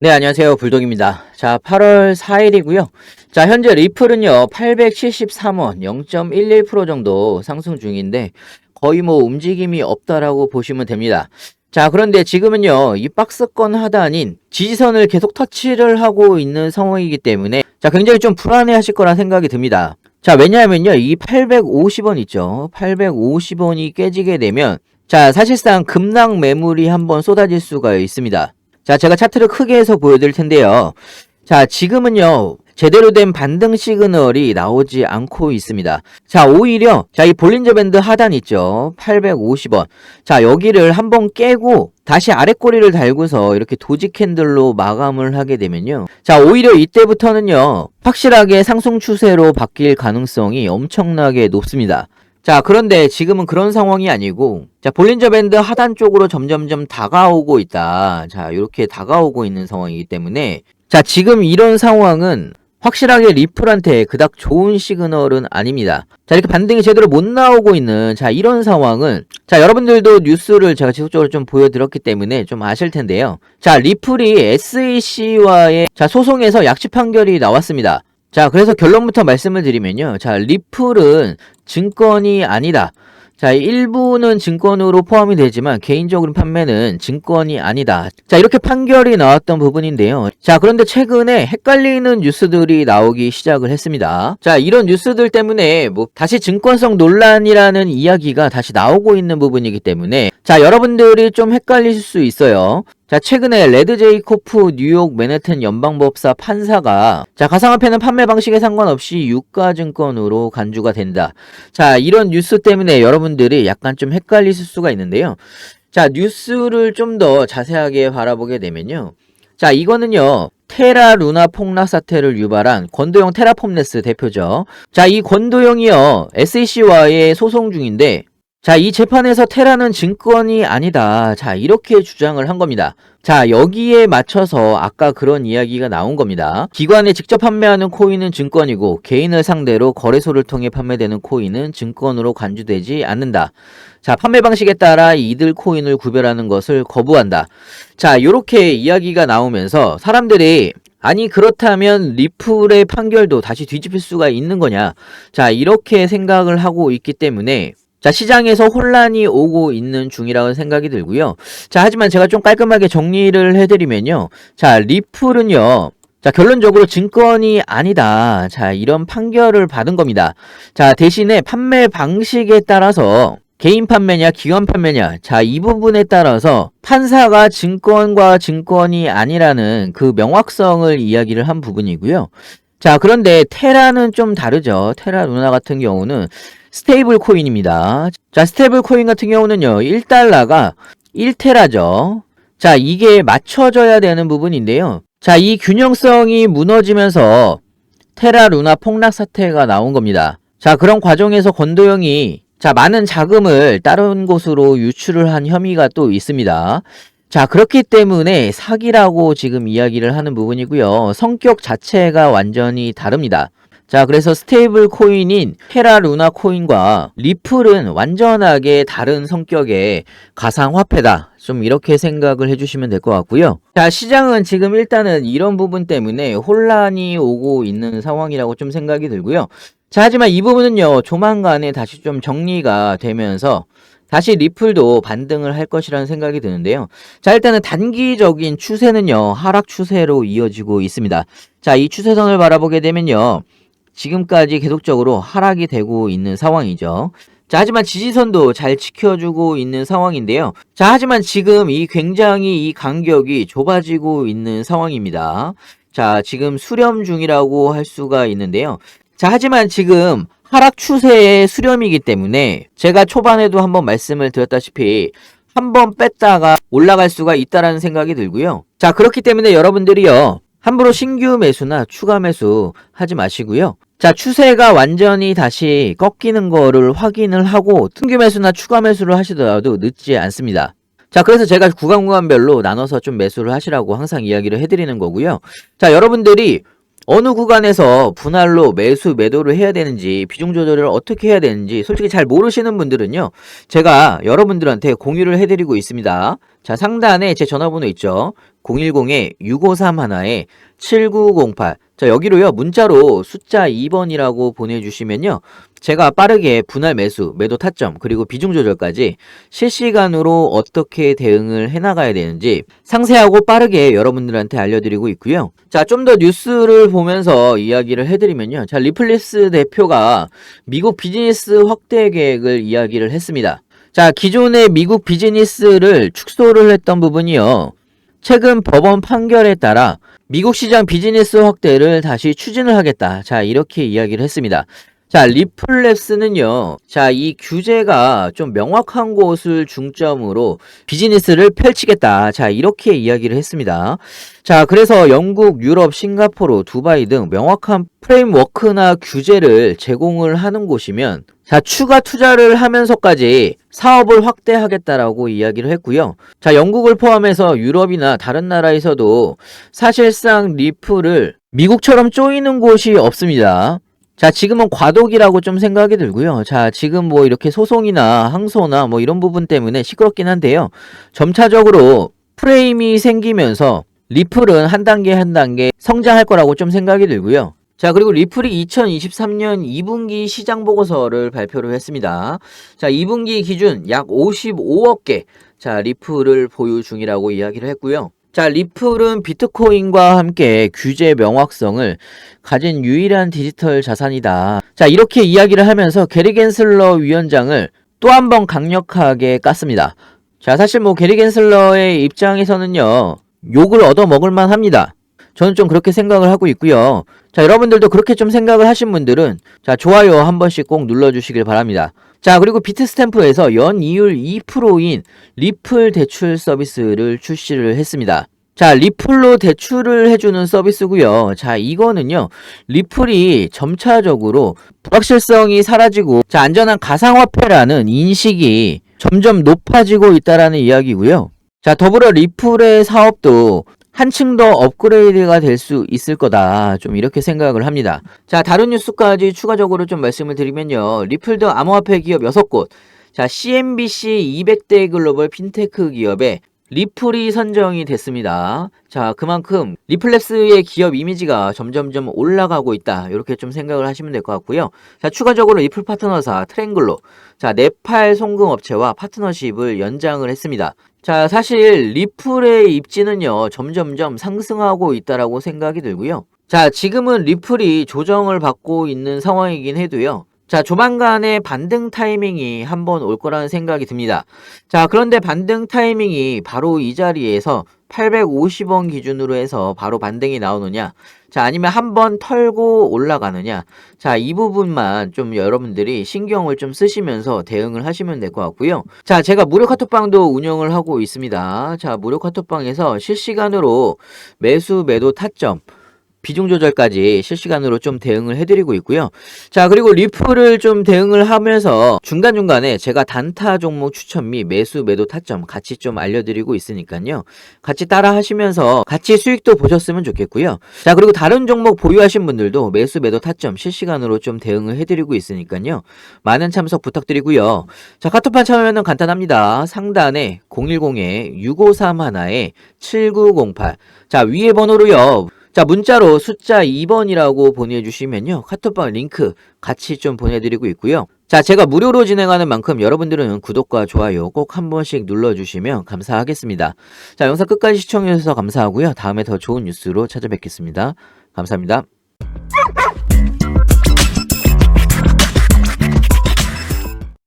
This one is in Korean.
네, 안녕하세요. 불독입니다. 자, 8월 4일이고요. 자, 현재 리플은요, 873원, 0.11% 정도 상승 중인데, 거의 뭐 움직임이 없다라고 보시면 됩니다. 자, 그런데 지금은요, 이 박스권 하단인 지지선을 계속 터치를 하고 있는 상황이기 때문에, 자, 굉장히 좀 불안해 하실 거라 생각이 듭니다. 자, 왜냐하면요, 이 850원 있죠. 850원이 깨지게 되면, 자, 사실상 급락 매물이 한번 쏟아질 수가 있습니다. 자, 제가 차트를 크게 해서 보여드릴 텐데요. 자, 지금은요, 제대로 된 반등 시그널이 나오지 않고 있습니다. 자, 오히려, 자, 이 볼린저 밴드 하단 있죠. 850원. 자, 여기를 한번 깨고, 다시 아래 꼬리를 달고서 이렇게 도지 캔들로 마감을 하게 되면요. 자, 오히려 이때부터는요, 확실하게 상승 추세로 바뀔 가능성이 엄청나게 높습니다. 자, 그런데 지금은 그런 상황이 아니고, 자, 볼린저 밴드 하단 쪽으로 점점점 다가오고 있다. 자, 이렇게 다가오고 있는 상황이기 때문에, 자, 지금 이런 상황은 확실하게 리플한테 그닥 좋은 시그널은 아닙니다. 자, 이렇게 반등이 제대로 못 나오고 있는, 자, 이런 상황은, 자, 여러분들도 뉴스를 제가 지속적으로 좀 보여드렸기 때문에 좀 아실 텐데요. 자, 리플이 SEC와의, 자, 소송에서 약식 판결이 나왔습니다. 자, 그래서 결론부터 말씀을 드리면요. 자, 리플은 증권이 아니다. 자, 일부는 증권으로 포함이 되지만 개인적으로 판매는 증권이 아니다. 자, 이렇게 판결이 나왔던 부분인데요. 자, 그런데 최근에 헷갈리는 뉴스들이 나오기 시작을 했습니다. 자, 이런 뉴스들 때문에 뭐 다시 증권성 논란이라는 이야기가 다시 나오고 있는 부분이기 때문에, 자, 여러분들이 좀 헷갈리실 수 있어요. 자, 최근에 레드 제이코프 뉴욕 맨해튼 연방법사 판사가, 자, 가상화폐는 판매 방식에 상관없이 유가증권으로 간주가 된다. 자, 이런 뉴스 때문에 여러분들이 약간 좀 헷갈리실 수가 있는데요. 자, 뉴스를 좀 더 자세하게 바라보게 되면요. 자, 이거는요, 테라 루나 폭락 사태를 유발한 권도영 테라폼네스 대표죠. 자, 이 권도영이요, SEC와의 소송 중인데, 자, 이 재판에서 테라는 증권이 아니다. 자, 이렇게 주장을 한 겁니다. 자, 여기에 맞춰서 아까 그런 이야기가 나온 겁니다. 기관에 직접 판매하는 코인은 증권이고 개인을 상대로 거래소를 통해 판매되는 코인은 증권으로 간주되지 않는다. 자, 판매 방식에 따라 이들 코인을 구별하는 것을 거부한다. 자, 이렇게 이야기가 나오면서 사람들이, 아니, 그렇다면 리플의 판결도 다시 뒤집힐 수가 있는 거냐. 자, 이렇게 생각을 하고 있기 때문에, 자, 시장에서 혼란이 오고 있는 중이라고 생각이 들고요. 자, 하지만 제가 좀 깔끔하게 정리를 해드리면요. 자, 리플은요, 자, 결론적으로 증권이 아니다. 자, 이런 판결을 받은 겁니다. 자, 대신에 판매 방식에 따라서 개인 판매냐, 기관 판매냐, 자, 이 부분에 따라서 판사가 증권과 증권이 아니라는 그 명확성을 이야기를 한 부분이고요. 자, 그런데 테라는 좀 다르죠. 테라 루나 같은 경우는 스테이블 코인입니다. 자, 스테이블 코인 같은 경우는요, 1달러가 1테라죠. 자, 이게 맞춰져야 되는 부분인데요. 자, 이 균형성이 무너지면서 테라 루나 폭락 사태가 나온 겁니다. 자, 그런 과정에서 권도영이, 자, 많은 자금을 다른 곳으로 유출을 한 혐의가 또 있습니다. 자, 그렇기 때문에 사기라고 지금 이야기를 하는 부분이고요. 성격 자체가 완전히 다릅니다. 자, 그래서 스테이블 코인인 테라 루나 코인과 리플은 완전하게 다른 성격의 가상화폐다. 좀 이렇게 생각을 해주시면 될 것 같고요. 자, 시장은 지금 일단은 이런 부분 때문에 혼란이 오고 있는 상황이라고 좀 생각이 들고요. 자, 하지만 이 부분은요, 조만간에 다시 좀 정리가 되면서 다시 리플도 반등을 할 것이라는 생각이 드는데요. 자, 일단은 단기적인 추세는요, 하락 추세로 이어지고 있습니다. 자, 이 추세선을 바라보게 되면요, 지금까지 계속적으로 하락이 되고 있는 상황이죠. 자, 하지만 지지선도 잘 지켜주고 있는 상황인데요. 자, 하지만 지금 이 굉장히 이 간격이 좁아지고 있는 상황입니다. 자, 지금 수렴 중이라고 할 수가 있는데요. 자, 하지만 지금 하락 추세의 수렴이기 때문에 제가 초반에도 한번 말씀을 드렸다시피 한번 뺐다가 올라갈 수가 있다라는 생각이 들고요. 자, 그렇기 때문에 여러분들이요, 함부로 신규 매수나 추가 매수 하지 마시고요. 자, 추세가 완전히 다시 꺾이는 거를 확인을 하고 신규 매수나 추가 매수를 하시더라도 늦지 않습니다. 자, 그래서 제가 구간별로 나눠서 좀 매수를 하시라고 항상 이야기를 해드리는 거고요. 자, 여러분들이 어느 구간에서 분할로 매수, 매도를 해야 되는지, 비중 조절을 어떻게 해야 되는지 솔직히 잘 모르시는 분들은요. 제가 여러분들한테 공유를 해드리고 있습니다. 자, 상단에 제 전화번호 있죠. 010-6531-7908. 자, 여기로요. 문자로 숫자 2번이라고 보내주시면요. 제가 빠르게 분할 매수, 매도 타점, 그리고 비중 조절까지 실시간으로 어떻게 대응을 해나가야 되는지 상세하고 빠르게 여러분들한테 알려드리고 있고요. 자, 좀 더 뉴스를 보면서 이야기를 해드리면요. 자, 리플리스 대표가 미국 비즈니스 확대 계획을 이야기를 했습니다. 자, 기존의 미국 비즈니스를 축소를 했던 부분이요. 최근 법원 판결에 따라 미국 시장 비즈니스 확대를 다시 추진을 하겠다. 자, 이렇게 이야기를 했습니다. 자, 리플랩스는요. 자, 이 규제가 좀 명확한 곳을 중점으로 비즈니스를 펼치겠다. 자, 이렇게 이야기를 했습니다. 자, 그래서 영국, 유럽, 싱가포르, 두바이 등 명확한 프레임워크나 규제를 제공을 하는 곳이면 자, 추가 투자를 하면서까지 사업을 확대하겠다라고 이야기를 했고요. 자, 영국을 포함해서 유럽이나 다른 나라에서도 사실상 리플을 미국처럼 쪼이는 곳이 없습니다. 자, 지금은 과도기라고 좀 생각이 들고요. 자, 지금 뭐 이렇게 소송이나 항소나 뭐 이런 부분 때문에 시끄럽긴 한데요. 점차적으로 프레임이 생기면서 리플은 한 단계 한 단계 성장할 거라고 좀 생각이 들고요. 자, 그리고 리플이 2023년 2분기 시장 보고서를 발표를 했습니다. 자, 2분기 기준 약 55억 개, 자, 리플을 보유 중이라고 이야기를 했고요. 자, 리플은 비트코인과 함께 규제 명확성을 가진 유일한 디지털 자산이다. 자, 이렇게 이야기를 하면서 게리 겐슬러 위원장을 또 한 번 강력하게 깠습니다. 자, 사실 뭐 게리 겐슬러의 입장에서는요, 욕을 얻어먹을 만합니다. 저는 좀 그렇게 생각을 하고 있고요. 자, 여러분들도 그렇게 좀 생각을 하신 분들은 자, 좋아요 한 번씩 꼭 눌러주시길 바랍니다. 자, 그리고 비트스탬프에서 연이율 2%인 리플 대출 서비스를 출시를 했습니다. 자, 리플로 대출을 해주는 서비스고요. 자, 이거는요, 리플이 점차적으로 불확실성이 사라지고 자, 안전한 가상화폐라는 인식이 점점 높아지고 있다라는 이야기고요. 자, 더불어 리플의 사업도 한층 더 업그레이드가 될 수 있을 거다. 좀 이렇게 생각을 합니다. 자, 다른 뉴스까지 추가적으로 좀 말씀을 드리면요. 리플 등 암호화폐 기업 6곳. 자, CNBC 200대 글로벌 핀테크 기업에 리플이 선정이 됐습니다. 자, 그만큼 리플랩스의 기업 이미지가 점점점 올라가고 있다. 이렇게 좀 생각을 하시면 될 것 같고요. 자, 추가적으로 리플 파트너사 트랭글로, 자, 네팔 송금 업체와 파트너십을 연장을 했습니다. 자, 사실 리플의 입지는요, 점점점 상승하고 있다라고 생각이 들고요. 자, 지금은 리플이 조정을 받고 있는 상황이긴 해도요. 자, 조만간에 반등 타이밍이 한번 올 거라는 생각이 듭니다. 자, 그런데 반등 타이밍이 바로 이 자리에서 850원 기준으로 해서 바로 반등이 나오느냐, 자, 아니면 한번 털고 올라가느냐, 자, 이 부분만 좀 여러분들이 신경을 좀 쓰시면서 대응을 하시면 될 것 같고요. 자, 제가 무료 카톡방도 운영을 하고 있습니다. 자, 무료 카톡방에서 실시간으로 매수, 매도 타점, 비중 조절까지 실시간으로 좀 대응을 해드리고 있고요. 자, 그리고 리플을 좀 대응을 하면서 중간중간에 제가 단타 종목 추천 및 매수, 매도 타점 같이 좀 알려드리고 있으니까요. 같이 따라 하시면서 같이 수익도 보셨으면 좋겠고요. 자, 그리고 다른 종목 보유하신 분들도 매수, 매도 타점 실시간으로 좀 대응을 해드리고 있으니까요. 많은 참석 부탁드리고요. 자, 카톡판 참여는 간단합니다. 상단에 010-6531-7908. 자, 위에 번호로요. 자, 문자로 숫자 2번이라고 보내주시면요. 카톡방 링크 같이 좀 보내드리고 있고요. 자, 제가 무료로 진행하는 만큼 여러분들은 구독과 좋아요 꼭 한 번씩 눌러주시면 감사하겠습니다. 자, 영상 끝까지 시청해주셔서 감사하고요. 다음에 더 좋은 뉴스로 찾아뵙겠습니다. 감사합니다.